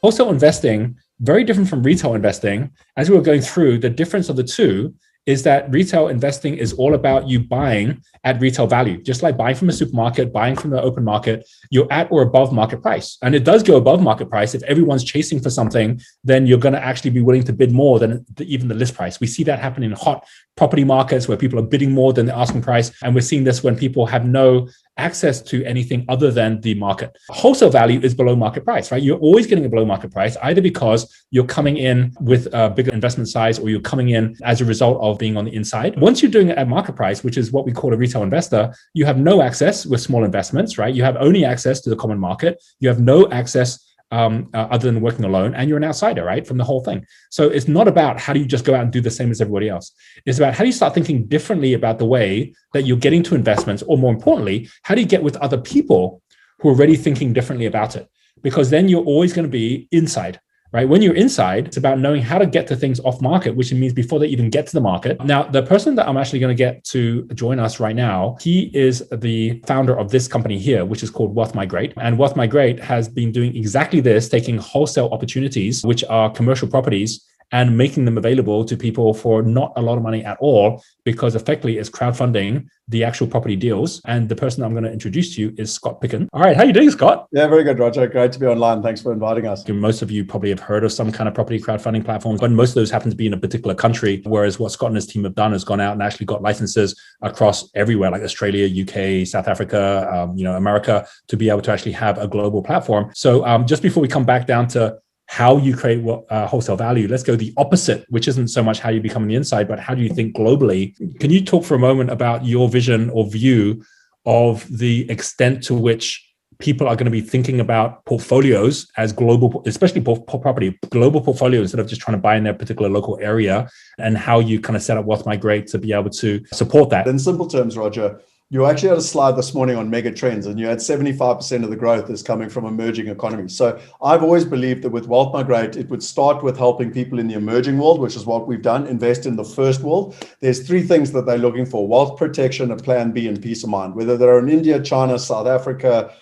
Wholesale investing, very different from retail investing. As we were going through, the difference of the two is that retail investing is all about you buying at retail value. Just like buying from a supermarket, buying from the open market, you're at or above market price. And it does go above market price. If everyone's chasing for something, then you're going to actually be willing to bid more than even the list price. We see that happen in hot property markets where people are bidding more than the asking price. And we're seeing this when people have no access to anything other than the market. Wholesale value is below market price, right? You're always getting a below market price, either because you're coming in with a bigger investment size or you're coming in as a result of being on the inside. Once you're doing it at market price, which is what we call a retail investor, you have no access with small investments, right? You have only access to the common market. You have no access other than working alone, and you're an outsider, right, from the whole thing. So it's not about how do you just go out and do the same as everybody else. It's about how do you start thinking differently about the way that you're getting to investments, or more importantly, how do you get with other people who are already thinking differently about it? Because then you're always going to be inside. Right? When you're inside, it's about knowing how to get to things off market, which means before they even get to the market. Now, the person that I'm actually going to get to join us right now, he is the founder of this company here, which is called Wealth Migrate. And Wealth Migrate has been doing exactly this, taking wholesale opportunities, which are commercial properties, and making them available to people for not a lot of money at all, because effectively it's crowdfunding the actual property deals. And the person I'm going to introduce to you is Scott Picken. All right, how are you doing, Scott? Yeah, very good, Roger. Great to be online. Thanks for inviting us. Most of you probably have heard of some kind of property crowdfunding platforms, but most of those happen to be in a particular country, whereas what Scott and his team have done is gone out and actually got licenses across everywhere, like Australia, UK, South Africa, America, to be able to actually have a global platform. So just before we come back down to how you create wholesale value, let's go the opposite, which isn't so much how you become on the inside, but how do you think globally? Can you talk for a moment about your vision or view of the extent to which people are going to be thinking about portfolios as global, especially property, global portfolio, instead of just trying to buy in their particular local area, and how you kind of set up Wealth Migrate to be able to support that? In simple terms, Roger, you actually had a slide this morning on mega trends, and you had 75% of the growth is coming from emerging economies. So I've always believed that with Wealth Migrate, it would start with helping people in the emerging world, which is what we've done, invest in the first world. There's three things that they're looking for: wealth protection, a plan B, and peace of mind. Whether they're in India, China, South Africa,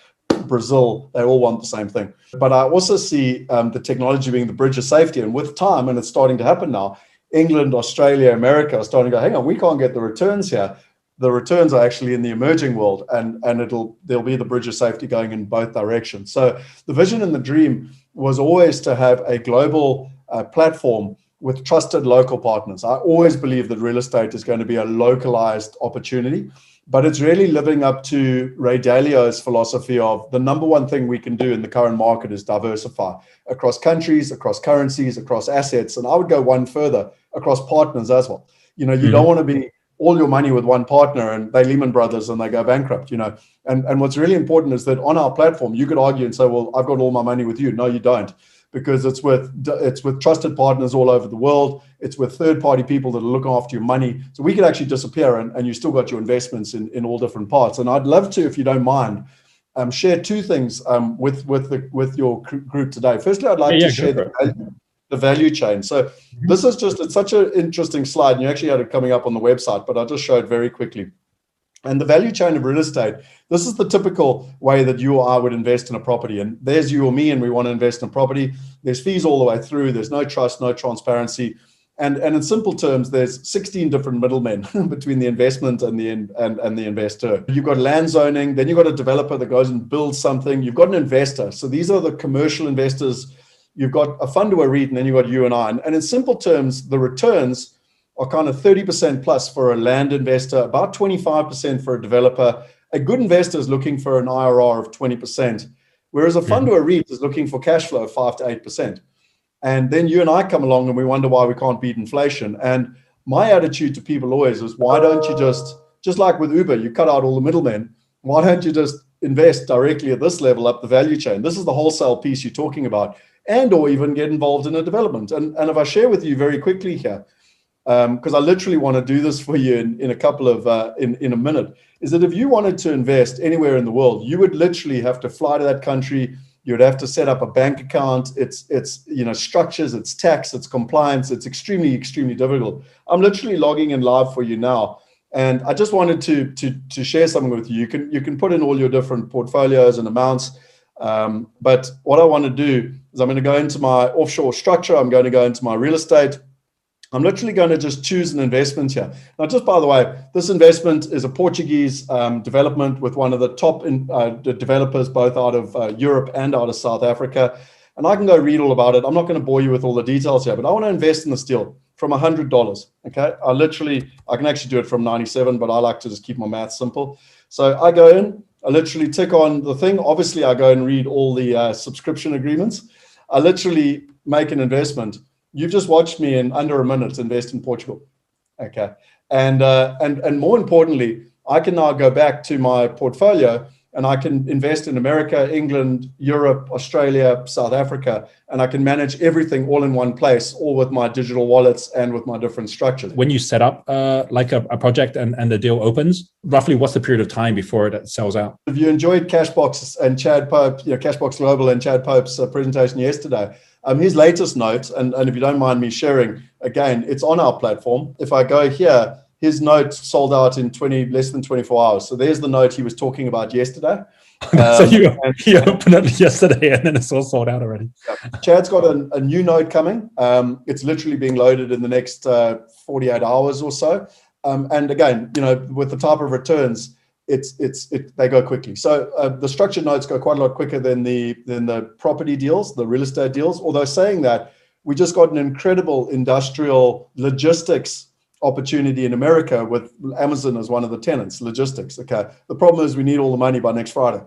Brazil, they all want the same thing. But I also see the technology being the bridge of safety. And with time, and it's starting to happen now, England, Australia, America are starting to go, hang on, we can't get the returns here. The returns are actually in the emerging world, and there'll be the bridge of safety going in both directions. So the vision and the dream was always to have a global platform with trusted local partners. I always believe that real estate is going to be a localized opportunity, but it's really living up to Ray Dalio's philosophy of the number one thing we can do in the current market is diversify across countries, across currencies, across assets. And I would go one further, across partners as well. You don't want to be all your money with one partner and they Lehman Brothers and they go bankrupt, And what's really important is that on our platform, you could argue and say, well, I've got all my money with you. No, you don't, because it's with trusted partners all over the world. It's with third-party people that are looking after your money. So we could actually disappear and you still got your investments in all different parts. And I'd love to, if you don't mind, share two things with your group today. Firstly, I'd like to share the value chain. So this is it's such an interesting slide, and you actually had it coming up on the website, but I'll just show it very quickly. And the value chain of real estate, this is the typical way that you or I would invest in a property. And there's you or me, and we want to invest in a property. There's fees all the way through. There's no trust, no transparency. And in simple terms, there's 16 different middlemen between the investment and the investor. You've got land zoning, then you've got a developer that goes and builds something. You've got an investor. So these are the commercial investors. You've got a fund to a REIT, and then you've got you and I. And in simple terms, the returns are kind of 30% plus for a land investor, about 25% for a developer. A good investor is looking for an IRR of 20%, whereas a fund to a REIT is looking for cash flow of 5 to 8%. And then you and I come along and we wonder why we can't beat inflation. And my attitude to people always is, why don't you just like with Uber, you cut out all the middlemen. Why don't you just invest directly at this level up the value chain? This is the wholesale piece you're talking about, and or even get involved in a development. And if I share with you very quickly here, because I literally want to do this for you in a couple of in a minute, is that if you wanted to invest anywhere in the world, you would literally have to fly to that country. You would have to set up a bank account. It's structures, it's tax, it's compliance. It's extremely, extremely difficult. I'm literally logging in live for you now, and I just wanted to share something with you. You can put in all your different portfolios and amounts. But what I want to do is I'm going to go into my offshore structure. I'm going to go into my real estate. I'm literally going to just choose an investment here. Now, just by the way, this investment is a Portuguese development with one of the top developers, both out of Europe and out of South Africa. And I can go read all about it. I'm not going to bore you with all the details here, but I want to invest in this deal from $100. Okay. I can actually do it from 97, but I like to just keep my math simple. So I go in, I literally tick on the thing. Obviously, I go and read all the subscription agreements. I literally make an investment. You've just watched me in under a minute invest in Portugal. Okay. And more importantly, I can now go back to my portfolio and I can invest in America, England, Europe, Australia, South Africa, and I can manage everything all in one place, all with my digital wallets and with my different structures. When you set up like a project and the deal opens, roughly what's the period of time before it sells out? If you enjoyed Cashbox and Chad Pope, Cashbox Global and Chad Pope's presentation yesterday, his latest note, and if you don't mind me sharing, again, it's on our platform. If I go here, his note sold out in less than 24 hours. So there's the note he was talking about yesterday. So you opened it yesterday and then it's all sold out already. Chad's got a new note coming. It's literally being loaded in the next 48 hours or so. And again, with the type of returns, they go quickly. So the structured notes go quite a lot quicker than the property deals, the real estate deals. Although saying that, we just got an incredible industrial logistics opportunity in America with Amazon as one of the tenants, logistics. Okay. The problem is we need all the money by next Friday.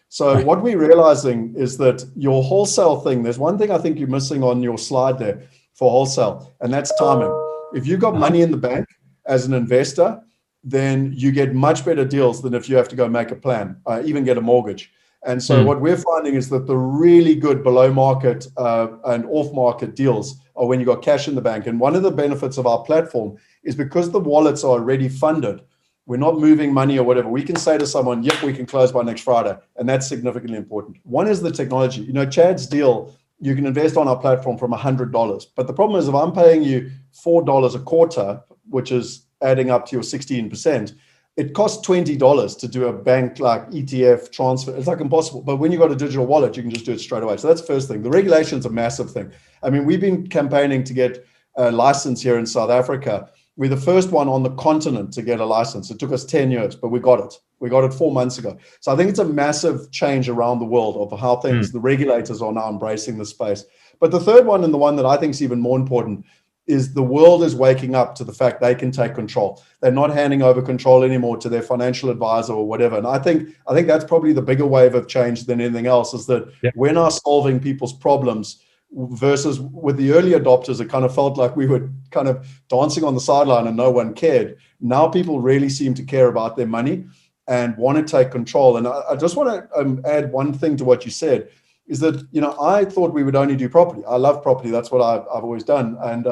So what we're realizing is that your wholesale thing, there's one thing I think you're missing on your slide there for wholesale, and that's timing. If you've got money in the bank as an investor, then you get much better deals than if you have to go make a plan, even get a mortgage. And so what we're finding is that the really good below market and off market deals are when you got cash in the bank. And one of the benefits of our platform is because the wallets are already funded, we're not moving money or whatever. We can say to someone, yep, we can close by next Friday. And that's significantly important. One is the technology. Chad's deal, you can invest on our platform from $100. But the problem is if I'm paying you $4 a quarter, which is adding up to your 16%, it costs $20 to do a bank like ETF transfer. It's like impossible. But when you've got a digital wallet, you can just do it straight away. So that's the first thing. The regulation's a massive thing. I mean, we've been campaigning to get a license here in South Africa. We're the first one on the continent to get a license. It took us 10 years, but we got it. We got it 4 months ago. So I think it's a massive change around the world of how things, the regulators are now embracing the space. But the third one, and the one that I think is even more important, is the world is waking up to the fact they can take control. They're not handing over control anymore to their financial advisor or whatever. And I think that's probably the bigger wave of change than anything else, is that we're now solving people's problems versus with the early adopters, it kind of felt like we were kind of dancing on the sideline and no one cared. Now people really seem to care about their money and want to take control. And I just want to add one thing to what you said, is that, I thought we would only do property. I love property. That's what I've always done. And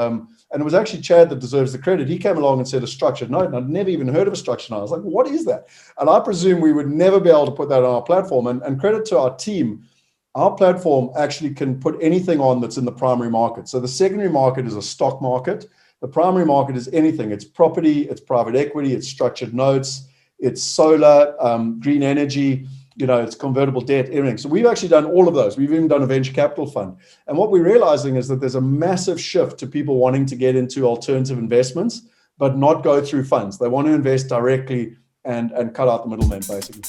it was actually Chad that deserves the credit. He came along and said a structured note, and I'd never even heard of a structured note. I was like, what is that? And I presume we would never be able to put that on our platform. And credit to our team, our platform actually can put anything on that's in the primary market. So the secondary market is a stock market. The primary market is anything. It's property, it's private equity, it's structured notes, it's solar, green energy, it's convertible debt, everything. So we've actually done all of those. We've even done a venture capital fund. And what we're realizing is that there's a massive shift to people wanting to get into alternative investments, but not go through funds. They want to invest directly and cut out the middleman, basically.